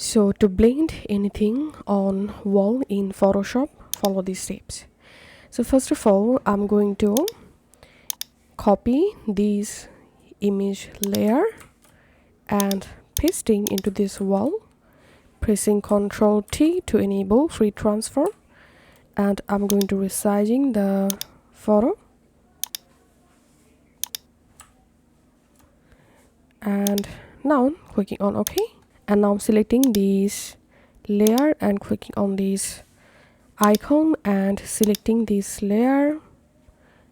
So to blend anything on wall in Photoshop, follow these steps. So first of all, I'm going to copy this image layer and pasting into this wall, pressing Ctrl T to enable free transfer, and I'm going to resizing the photo and now clicking on OK. And now I'm selecting this layer and clicking on this icon and selecting this layer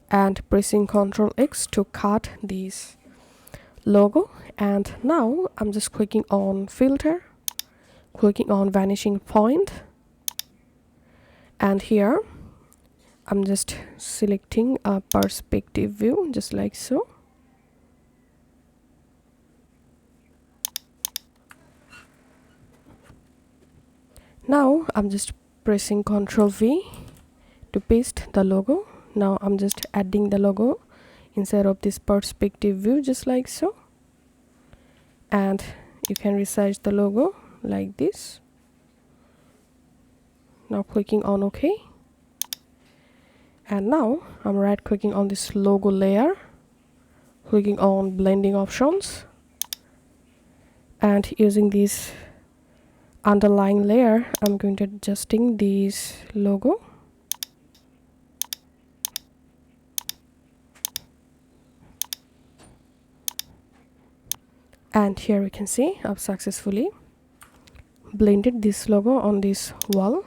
and pressing Ctrl X to cut this logo. And now I'm just clicking on filter, clicking on vanishing point, and here I'm just selecting a perspective view just like so. Now I'm just pressing Ctrl V to paste the logo. Now I'm just adding the logo inside of this perspective view just like so, and you can resize the logo like this. Now clicking on OK, and now I'm right clicking on this logo layer, clicking on blending options, and using this underlying layer I'm going to adjusting this logo. And here we can see I've successfully blended this logo on this wall.